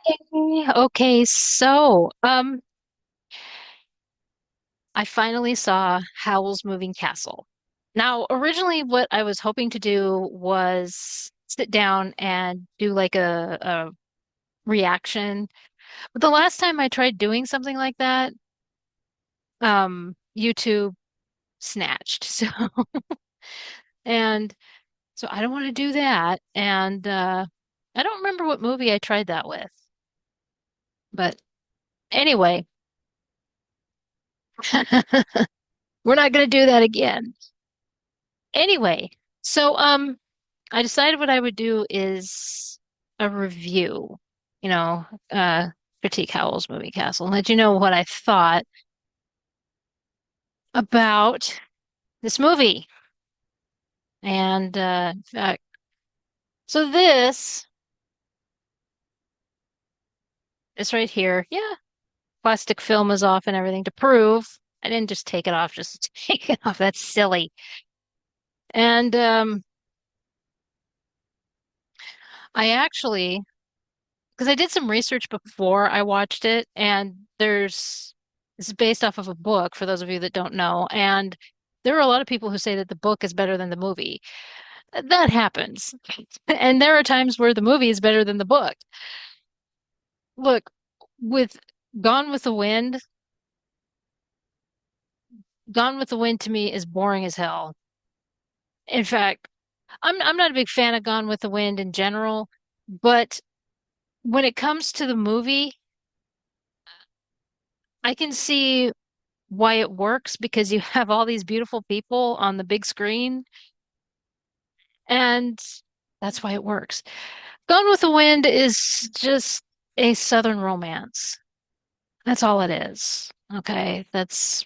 Yay. Okay, so I finally saw Howl's Moving Castle. Now, originally what I was hoping to do was sit down and do like a reaction. But the last time I tried doing something like that, YouTube snatched. So and so I don't want to do that. And I don't remember what movie I tried that with. But anyway, we're not going to do that again. Anyway, so I decided what I would do is a review, you know, uh critique Howl's Moving Castle and let you know what I thought about this movie. And in fact, so this is right here. Yeah, plastic film is off and everything to prove. I didn't just take it off just to take it off. That's silly. And I actually because I did some research before I watched it, and this is based off of a book for those of you that don't know, and there are a lot of people who say that the book is better than the movie. That happens. And there are times where the movie is better than the book. Look, with Gone with the Wind, Gone with the Wind to me is boring as hell. In fact, I'm not a big fan of Gone with the Wind in general, but when it comes to the movie, I can see why it works because you have all these beautiful people on the big screen, and that's why it works. Gone with the Wind is just a Southern romance. That's all it is. Okay, that's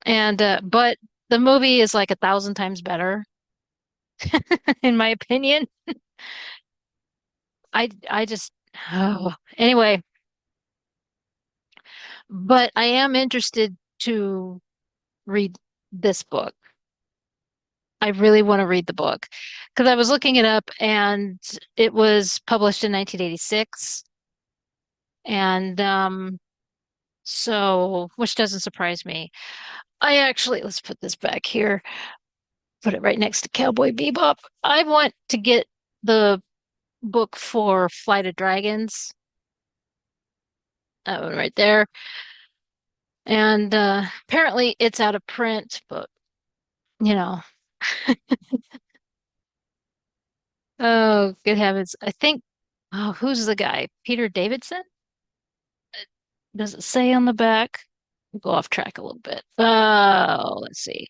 and but the movie is like 1,000 times better, in my opinion. I just oh. Anyway, but I am interested to read this book. I really want to read the book because I was looking it up and it was published in 1986. And so, which doesn't surprise me. I actually, let's put this back here, put it right next to Cowboy Bebop. I want to get the book for Flight of Dragons, that one right there. And apparently it's out of print, but you know, oh, good heavens. I think, oh, who's the guy? Peter Davidson? Does it say on the back? Go off track a little bit. Oh, let's see.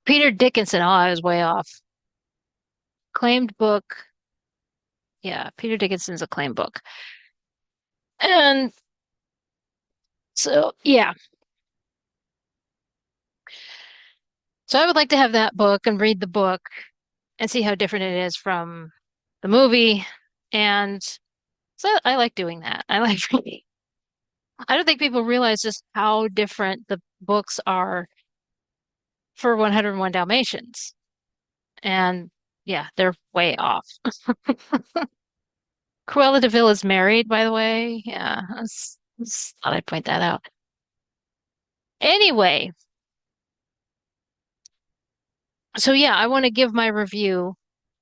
Peter Dickinson. Oh, I was way off. Claimed book. Yeah, Peter Dickinson's a claimed book. And so, yeah. So I would like to have that book and read the book and see how different it is from the movie. And so I like doing that. I like reading. I don't think people realize just how different the books are for 101 Dalmatians. And yeah, they're way off. Cruella de Vil is married, by the way. Yeah, just thought I'd point that out. Anyway, so yeah, I want to give my review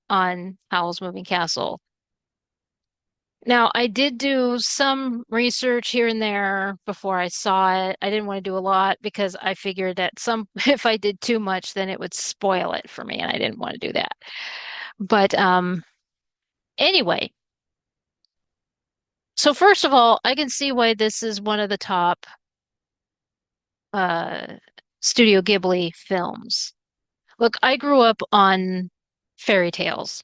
on Howl's Moving Castle. Now, I did do some research here and there before I saw it. I didn't want to do a lot because I figured that some if I did too much, then it would spoil it for me, and I didn't want to do that. But anyway, so first of all, I can see why this is one of the top uh Studio Ghibli films. Look, I grew up on fairy tales.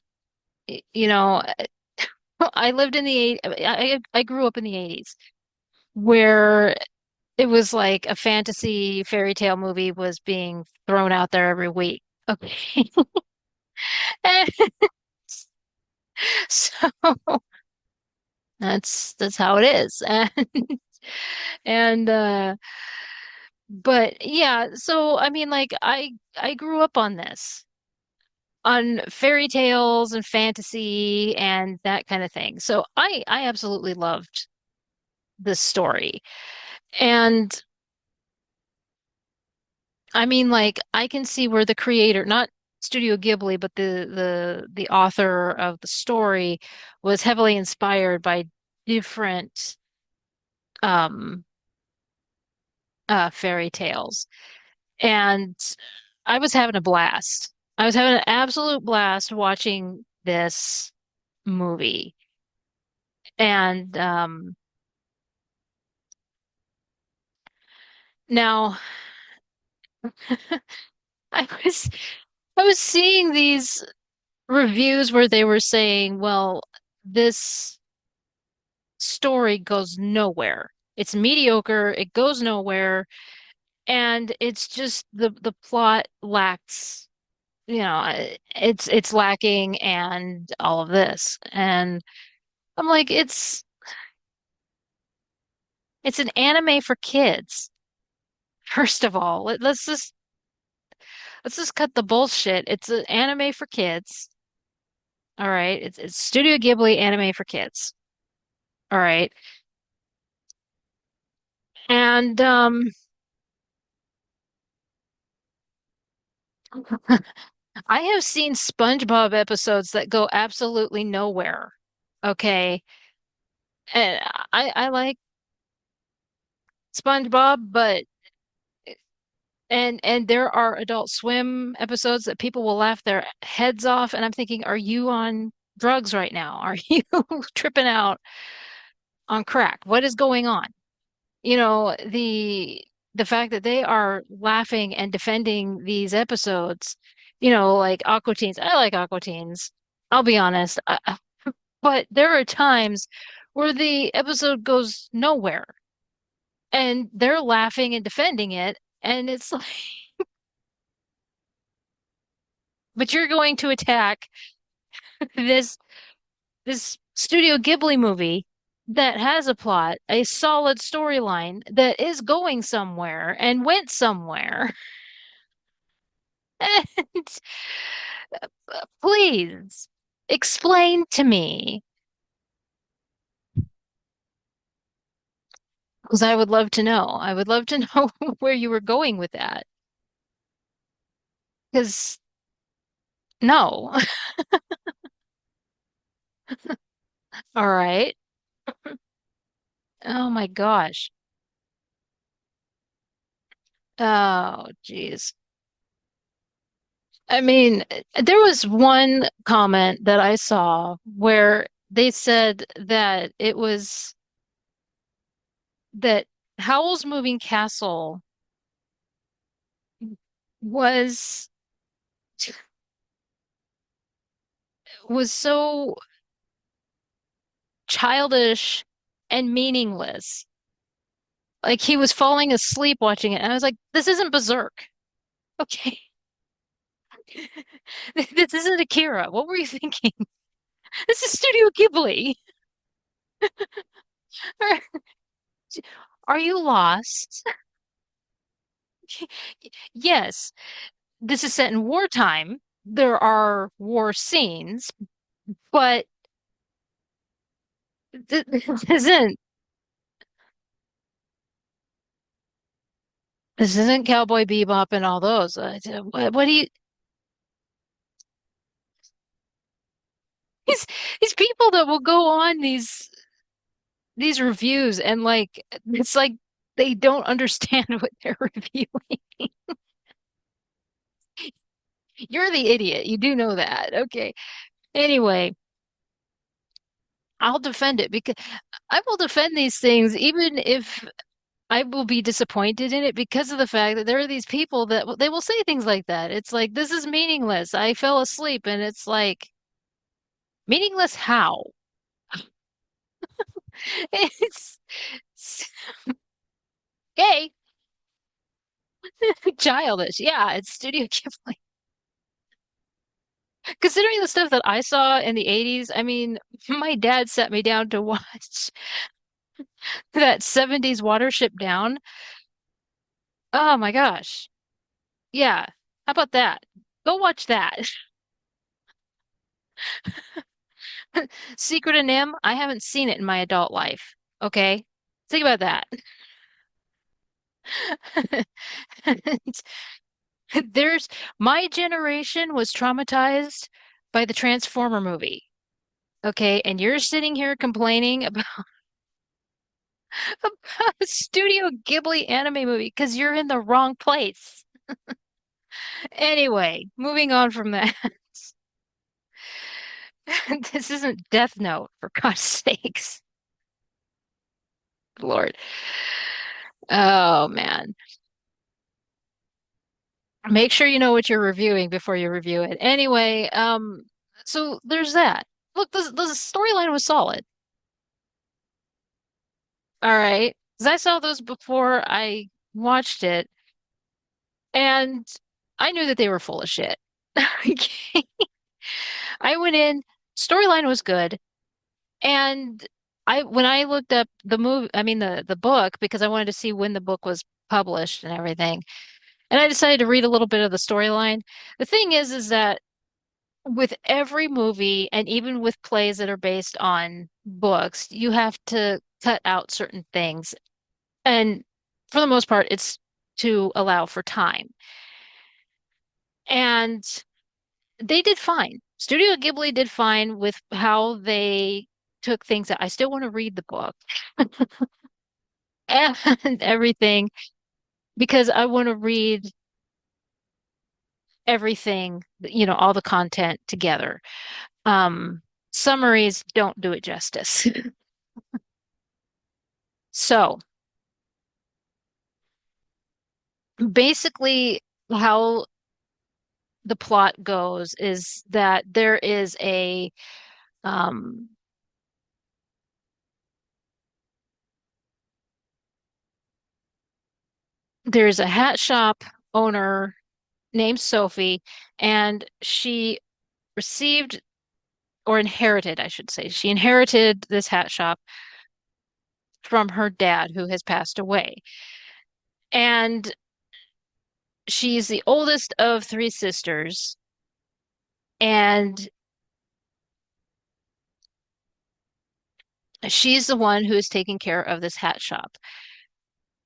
You know, I lived in the eight. I grew up in the 80s where it was like a fantasy fairy tale movie was being thrown out there every week. Okay. And so that's how it is. And but yeah, so I mean like I grew up on this. on fairy tales and fantasy and that kind of thing. So I absolutely loved this story. And I mean, like, I can see where the creator, not Studio Ghibli, but the author of the story was heavily inspired by different um fairy tales. And I was having a blast. I was having an absolute blast watching this movie. And now I was I was seeing these reviews where they were saying, well, this story goes nowhere. It's mediocre, it goes nowhere, and it's just the plot lacks, it's lacking and all of this. And I'm like, it's an anime for kids. First of all, let's just cut the bullshit. It's an anime for kids. All right. It's Studio Ghibli anime for kids. All right. And I have seen SpongeBob episodes that go absolutely nowhere. Okay. And I like SpongeBob, but and there are Adult Swim episodes that people will laugh their heads off, and I'm thinking, are you on drugs right now? Are you tripping out on crack? What is going on? The fact that they are laughing and defending these episodes, like Aqua Teens. I like Aqua Teens. I'll be honest. But there are times where the episode goes nowhere and they're laughing and defending it, and it's like, but you're going to attack this this Studio Ghibli movie that has a plot, a solid storyline that is going somewhere and went somewhere. And please explain to me, because I would love to know. I would love to know where you were going with that. Because no. All right. Oh my gosh. Oh, geez. I mean, there was one comment that I saw where they said that it was that Howl's Moving Castle was was so childish and meaningless. Like he was falling asleep watching it, and I was like, "This isn't Berserk, okay? This isn't Akira. What were you thinking? This is Studio Ghibli. Are you lost?" Yes, this is set in wartime. There are war scenes, but this isn't Cowboy Bebop and all those. What do you these these people that will go on these reviews and like it's like they don't understand what they're reviewing. You're the idiot. You do know that. Okay. Anyway, I'll defend it because I will defend these things even if I will be disappointed in it because of the fact that there are these people that they will say things like that. It's like, this is meaningless. I fell asleep. And it's like, meaningless how? It's, it's okay, childish. Yeah, it's Studio Ghibli. Considering the stuff that I saw in the 80s, I mean, my dad sat me down to watch that 70s Watership Down. Oh my gosh. Yeah. How about that? Go watch that. Secret of Nim, I haven't seen it in my adult life. Okay? Think about that. There's my generation was traumatized by the Transformer movie. Okay, and you're sitting here complaining about, about a Studio Ghibli anime movie because you're in the wrong place. Anyway, moving on from that. This isn't Death Note, for God's sakes. Lord. Oh man. Make sure you know what you're reviewing before you review it. Anyway, so there's that. Look, the storyline was solid. All right. Because I saw those before I watched it, and I knew that they were full of shit. I went in, storyline was good, and I when I looked up the movie, I mean the book, because I wanted to see when the book was published and everything, and I decided to read a little bit of the storyline. The thing is that with every movie and even with plays that are based on books, you have to cut out certain things. And for the most part, it's to allow for time. And they did fine. Studio Ghibli did fine with how they took things that I still want to read the book and everything because I want to read everything, all the content together. Summaries don't do it justice. So basically, how the plot goes is that um, there's a hat shop owner named Sophie, and she received or inherited, I should say, she inherited this hat shop from her dad who has passed away. And she's the oldest of three sisters, and she's the one who is taking care of this hat shop.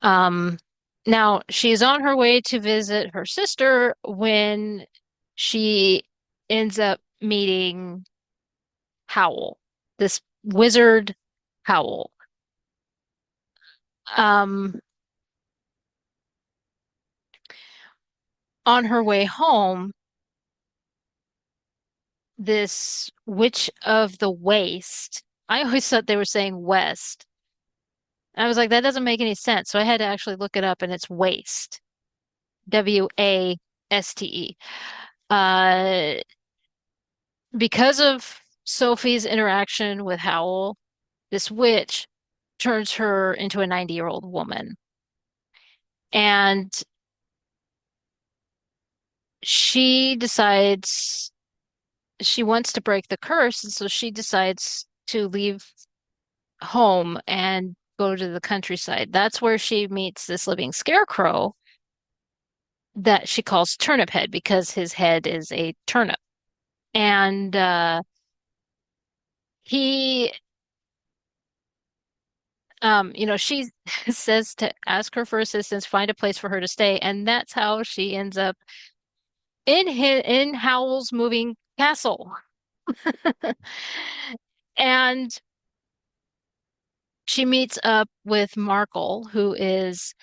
Um, Now she's on her way to visit her sister when she ends up meeting Howl, this wizard Howl. Um, on her way home, this Witch of the Waste. I always thought they were saying West. I was like, that doesn't make any sense. So I had to actually look it up, and it's Waste. Waste. Because of Sophie's interaction with Howl, this witch turns her into a 90-year-old woman. And she decides she wants to break the curse. And so she decides to leave home and go to the countryside. That's where she meets this living scarecrow that she calls Turnip Head because his head is a turnip. And he she says to ask her for assistance, find a place for her to stay, and that's how she ends up in Howl's moving castle. And she meets up with Markl, who is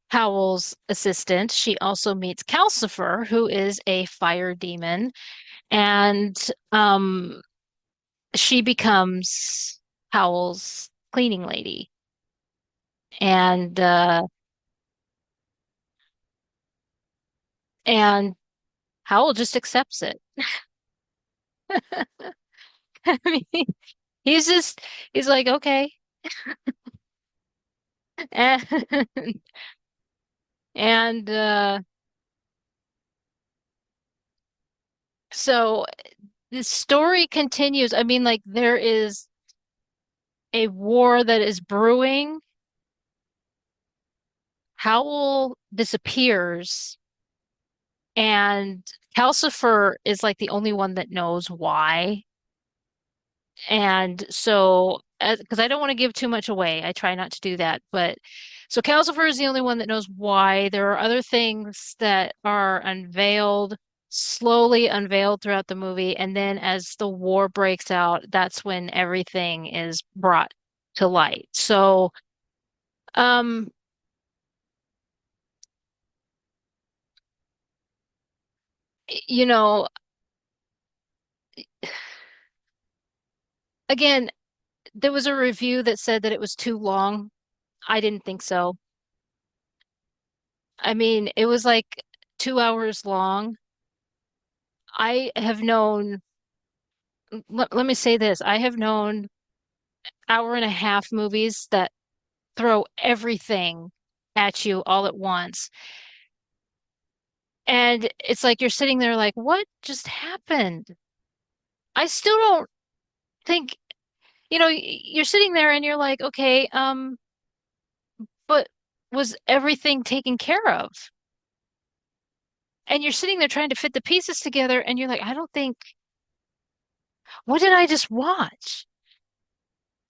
Howl's assistant. She also meets Calcifer, who is a fire demon, and she becomes Howl's cleaning lady. And Howl just accepts it. I mean, he's just he's like, okay. And, and so the story continues. I mean, like there is a war that is brewing. Howl disappears, and Calcifer is like the only one that knows why. And so, because I don't want to give too much away, I try not to do that. But so Calcifer is the only one that knows why. There are other things that are unveiled, slowly unveiled throughout the movie. And then as the war breaks out, that's when everything is brought to light. So, um, you know, again, there was a review that said that it was too long. I didn't think so. I mean, it was like 2 hours long. I have known, let me say this, I have known hour and a half movies that throw everything at you all at once. And it's like you're sitting there like, what just happened? I still don't think, you're sitting there and you're like, okay, but was everything taken care of? And you're sitting there trying to fit the pieces together and you're like, I don't think, what did I just watch?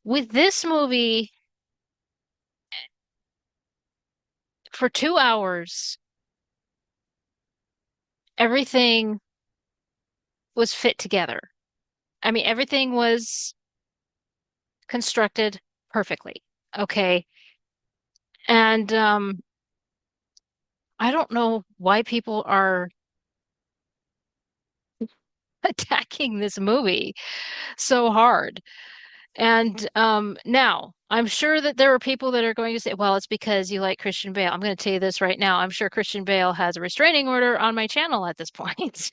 With this movie for 2 hours, everything was fit together. I mean, everything was constructed perfectly. Okay. And I don't know why people are attacking this movie so hard. And now I'm sure that there are people that are going to say, well, it's because you like Christian Bale. I'm going to tell you this right now. I'm sure Christian Bale has a restraining order on my channel at this point.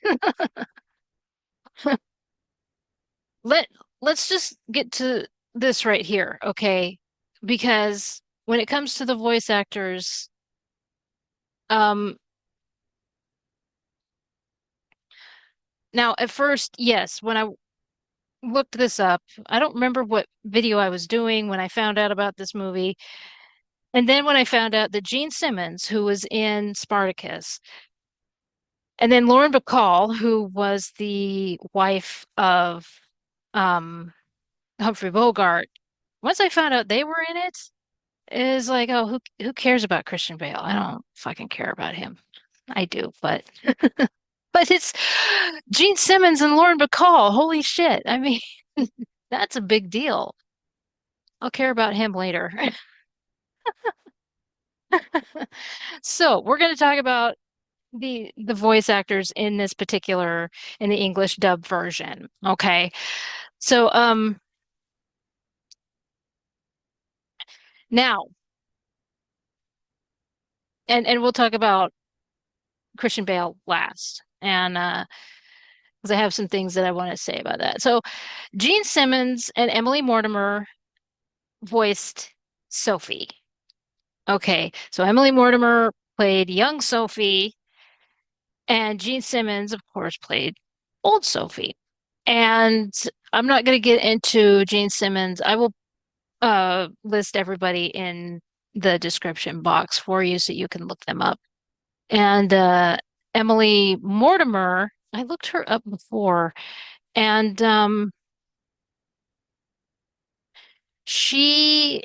Let let's just get to this right here, okay? Because when it comes to the voice actors, um, now at first, yes, when I looked this up, I don't remember what video I was doing when I found out about this movie. And then when I found out that Gene Simmons, who was in Spartacus, and then Lauren Bacall, who was the wife of um, Humphrey Bogart, once I found out they were in it, is like, oh, who cares about Christian Bale? I don't fucking care about him. I do, but but it's Gene Simmons and Lauren Bacall. Holy shit. I mean, that's a big deal. I'll care about him later. So, we're going to talk about the voice actors in this particular in the English dub version. Okay. So, now and we'll talk about Christian Bale last. And because I have some things that I want to say about that. So, Gene Simmons and Emily Mortimer voiced Sophie. Okay, so Emily Mortimer played young Sophie, and Gene Simmons, of course, played old Sophie. And I'm not going to get into Gene Simmons. I will list everybody in the description box for you so you can look them up. And Emily Mortimer, I looked her up before, and she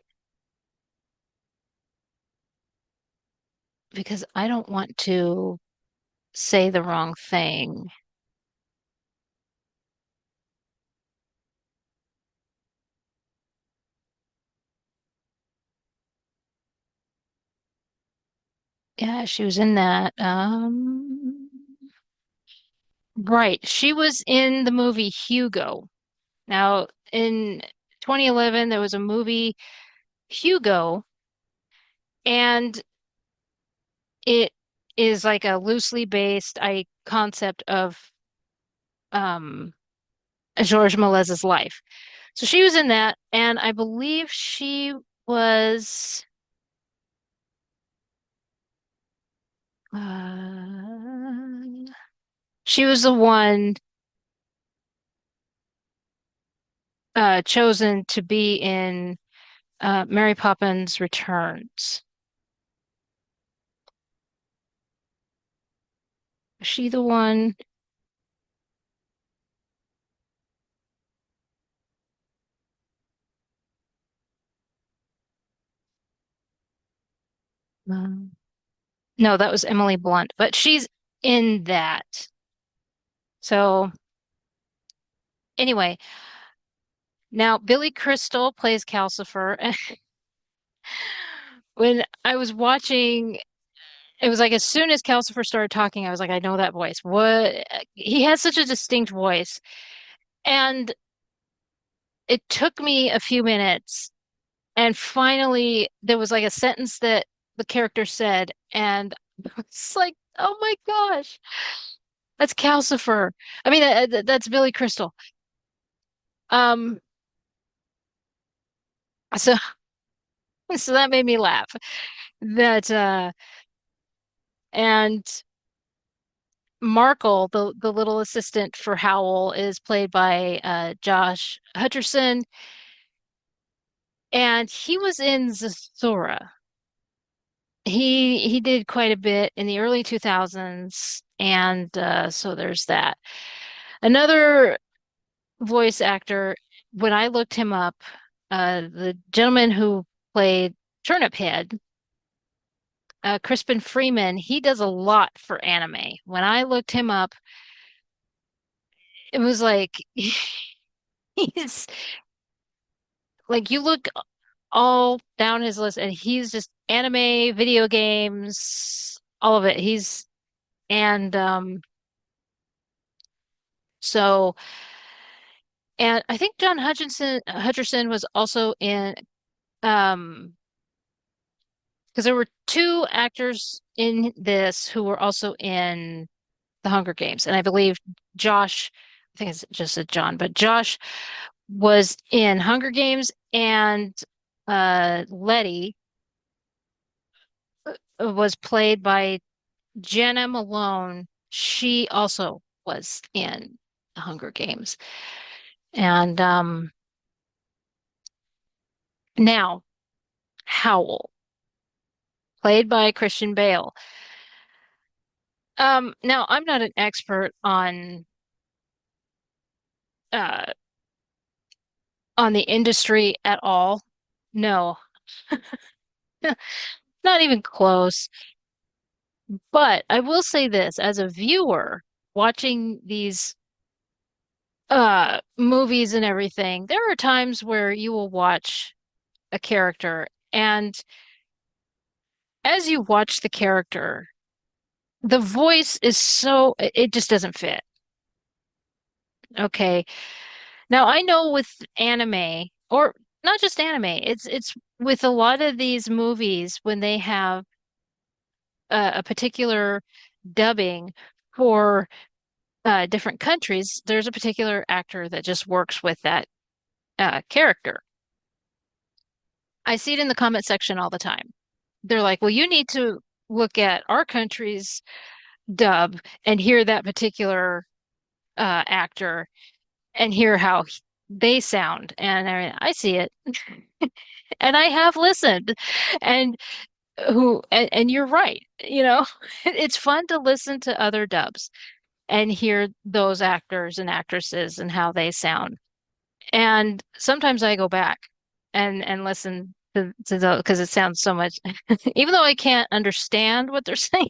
because I don't want to say the wrong thing. Yeah, she was in that. Right. She was in the movie Hugo. Now, in 2011, there was a movie, Hugo, and it is like a loosely based concept of um, Georges Méliès's life. So she was in that, and I believe uh, she was the one chosen to be in Mary Poppins Returns. Is she the one? Um, no, that was Emily Blunt, but she's in that. So anyway, now Billy Crystal plays Calcifer. When I was watching, it was like as soon as Calcifer started talking, I was like, I know that voice. What? He has such a distinct voice. And it took me a few minutes. And finally, there was like a sentence that the character said. And it's like, oh my gosh, that's Calcifer. I mean, that's Billy Crystal. Um, so, so that made me laugh. That, and Markl, the little assistant for Howl, is played by Josh Hutcherson, and he was in Zathura. He did quite a bit in the early 2000s, and so there's that. Another voice actor, when I looked him up, the gentleman who played Turnip Head, Crispin Freeman, he does a lot for anime. When I looked him up, it was like he's like you look all down his list, and he's just anime, video games, all of it. He's and so and I think John Hutcherson was also in um because there were two actors in this who were also in the Hunger Games, and I believe Josh, I think it's just a John, but Josh was in Hunger Games, and Lettie was played by Jena Malone. She also was in the Hunger Games. And now Howl, played by Christian Bale. Now I'm not an expert uh on the industry at all. No, not even close. But I will say this, as a viewer watching these movies and everything, there are times where you will watch a character, and as you watch the character, the voice is so it just doesn't fit. Okay. Now I know with anime, or not just anime, it's with a lot of these movies when they have a particular dubbing for different countries, there's a particular actor that just works with that character. I see it in the comment section all the time. They're like, well, you need to look at our country's dub and hear that particular actor and hear how they sound. And I see it. And I have listened. And and you're right. You know, it's fun to listen to other dubs and hear those actors and actresses and how they sound. And sometimes I go back and listen to the because it sounds so much, even though I can't understand what they're saying,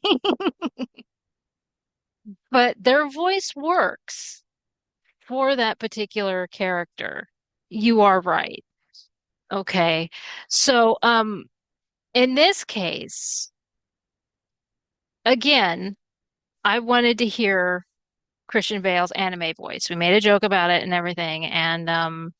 but their voice works for that particular character. You are right. Okay. So, in this case, again, I wanted to hear Christian Bale's anime voice. We made a joke about it and everything, and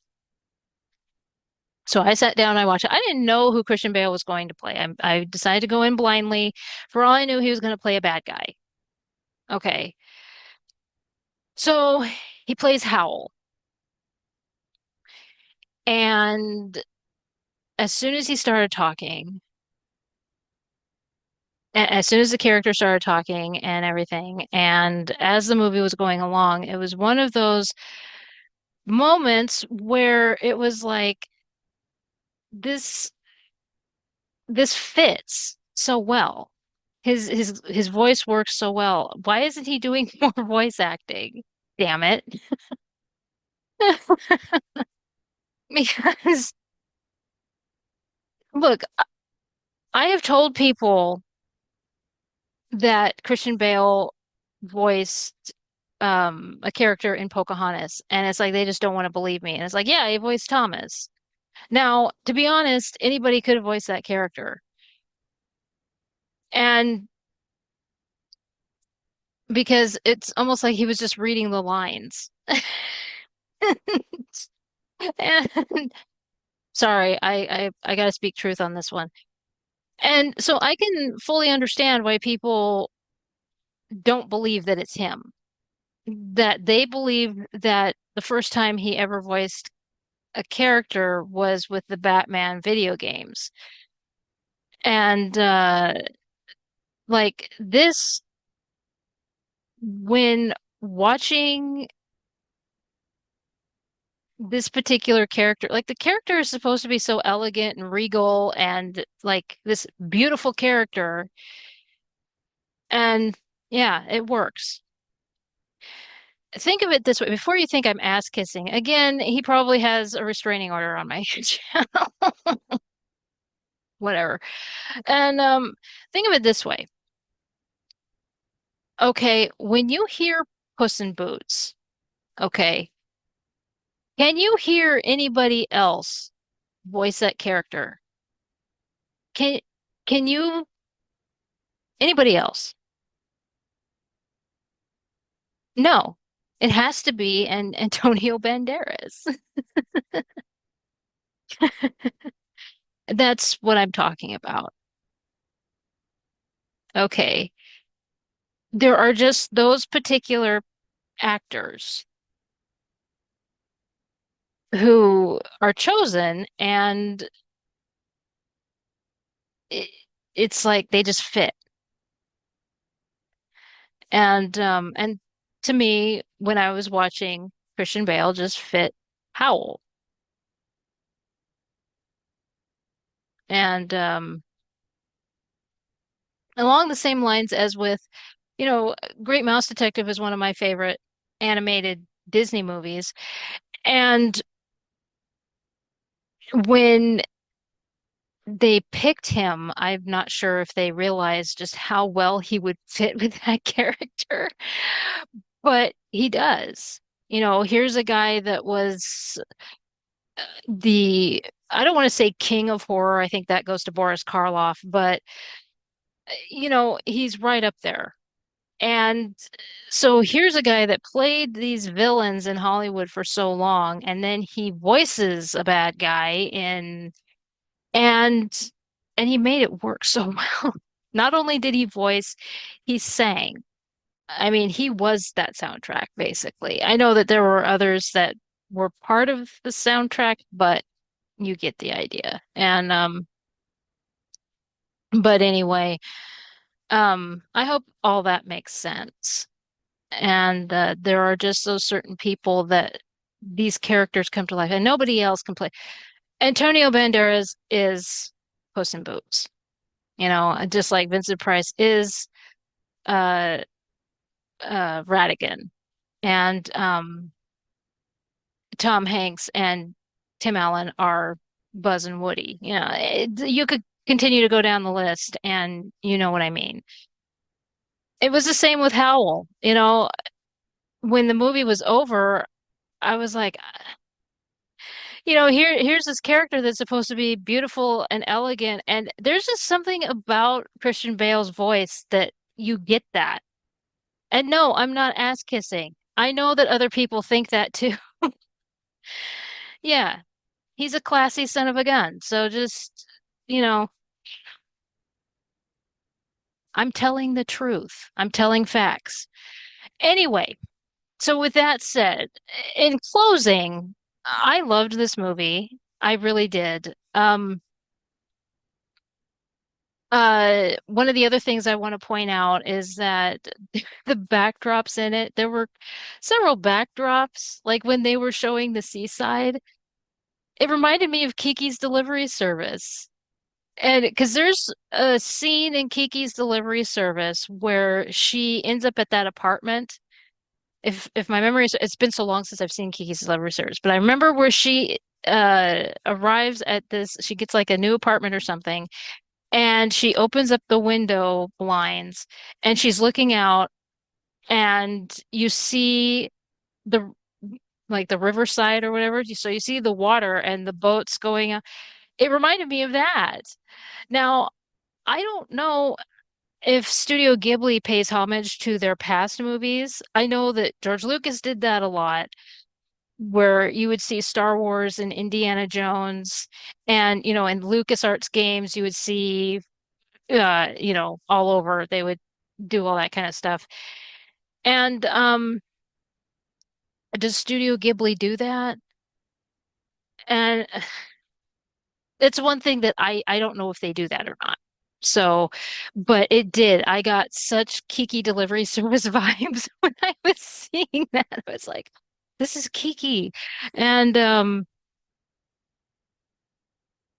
so I sat down, I watched it. I didn't know who Christian Bale was going to play. I decided to go in blindly. For all I knew, he was going to play a bad guy. Okay. So he plays Howl. And as soon as he started talking, as soon as the character started talking and everything, and as the movie was going along, it was one of those moments where it was like this this fits so well. His voice works so well. Why isn't he doing more voice acting? Damn it. Because look, I have told people that Christian Bale voiced a character in Pocahontas, and it's like they just don't want to believe me. And it's like, yeah, he voiced Thomas. Now, to be honest, anybody could have voiced that character. And because it's almost like he was just reading the lines. And sorry, I got to speak truth on this one. And so I can fully understand why people don't believe that it's him. That they believe that the first time he ever voiced a character was with the Batman video games. And like this, when watching this particular character, like the character is supposed to be so elegant and regal and like this beautiful character. And yeah, it works. Think of it this way, before you think I'm ass kissing, again, he probably has a restraining order on my channel, whatever. And think of it this way. Okay, when you hear Puss in Boots, okay, can you hear anybody else voice that character? Can can you anybody else? No. It has to be an Antonio Banderas. That's what I'm talking about. Okay. There are just those particular actors who are chosen, and it, it's like they just fit. And to me, when I was watching, Christian Bale just fit Howl. And along the same lines as with, you know, Great Mouse Detective is one of my favorite animated Disney movies. And when they picked him, I'm not sure if they realized just how well he would fit with that character, but he does. You know, here's a guy that was the, I don't want to say king of horror. I think that goes to Boris Karloff, but you know, he's right up there. And so here's a guy that played these villains in Hollywood for so long, and then he voices a bad guy in and and he made it work so well. Not only did he voice, he sang. I mean, he was that soundtrack basically. I know that there were others that were part of the soundtrack, but you get the idea. And but anyway, I hope all that makes sense. And there are just those certain people that these characters come to life, and nobody else can play. Antonio Banderas is Puss in Boots, you know, just like Vincent Price is uh Radigan, and Tom Hanks and Tim Allen are Buzz and Woody. You know, you could continue to go down the list, and you know what I mean. It was the same with Howl. You know, when the movie was over, I was like, you know, here's this character that's supposed to be beautiful and elegant, and there's just something about Christian Bale's voice that you get that. And no, I'm not ass kissing. I know that other people think that too. Yeah, he's a classy son of a gun. So just, you know, I'm telling the truth. I'm telling facts. Anyway, so with that said, in closing, I loved this movie. I really did. One of the other things I want to point out is that the backdrops in it, there were several backdrops, like when they were showing the seaside. It reminded me of Kiki's Delivery Service. And because there's a scene in Kiki's Delivery Service where she ends up at that apartment. If my memory is, it's been so long since I've seen Kiki's Delivery Service, but I remember where she arrives at this, she gets like a new apartment or something, and she opens up the window blinds and she's looking out and you see the like the riverside or whatever. So you see the water and the boats going out. It reminded me of that. Now, I don't know if Studio Ghibli pays homage to their past movies. I know that George Lucas did that a lot, where you would see Star Wars and Indiana Jones, and in LucasArts games, you would see, all over. They would do all that kind of stuff. And does Studio Ghibli do that? And it's one thing that I don't know if they do that or not. So, but it did. I got such Kiki delivery service vibes when I was seeing that. I was like, this is Kiki. And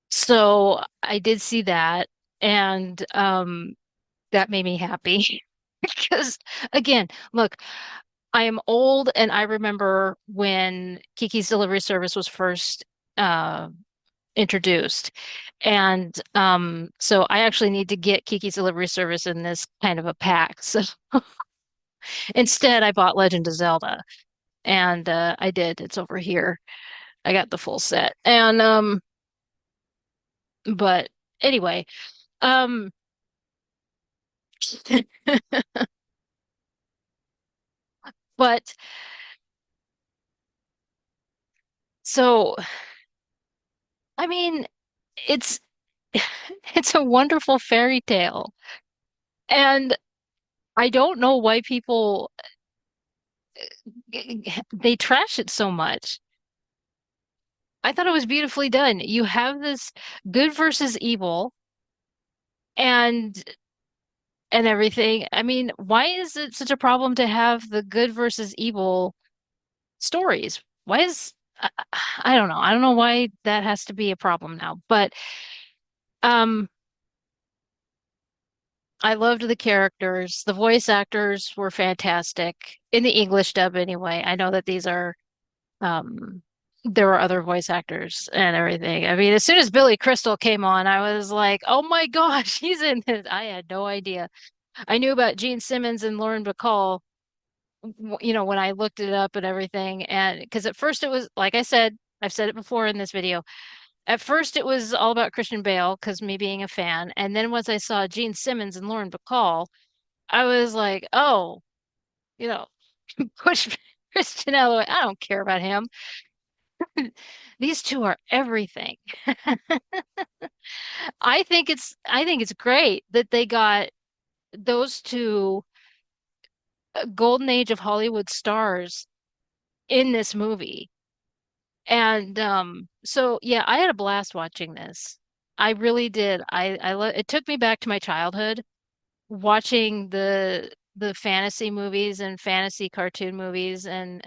so I did see that and that made me happy because again, look, I am old and I remember when Kiki's delivery service was first uh introduced. And so I actually need to get Kiki's Delivery Service in this kind of a pack. So instead, I bought Legend of Zelda, and I did. It's over here. I got the full set. And but anyway, um, but so I mean, it's it's a wonderful fairy tale, and I don't know why people they trash it so much. I thought it was beautifully done. You have this good versus evil and everything. I mean, why is it such a problem to have the good versus evil stories? Why is I don't know. I don't know why that has to be a problem now. But um I loved the characters. The voice actors were fantastic in the English dub anyway. I know that these are there were other voice actors and everything. I mean, as soon as Billy Crystal came on, I was like, "Oh my gosh, he's in it." I had no idea. I knew about Gene Simmons and Lauren Bacall, when I looked it up and everything. And because at first it was, like I said, I've said it before in this video. At first it was all about Christian Bale because me being a fan. And then once I saw Gene Simmons and Lauren Bacall, I was like, oh, you know, push Christian out of the way. I don't care about him. These two are everything. I think it's great that they got those two golden age of Hollywood stars in this movie. And so yeah, I had a blast watching this. I really did. It took me back to my childhood watching the fantasy movies and fantasy cartoon movies and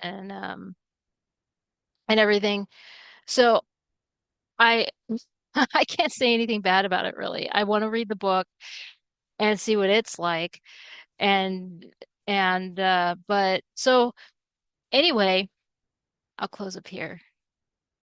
everything. So I I can't say anything bad about it really. I want to read the book and see what it's like. And but so anyway, I'll close up here.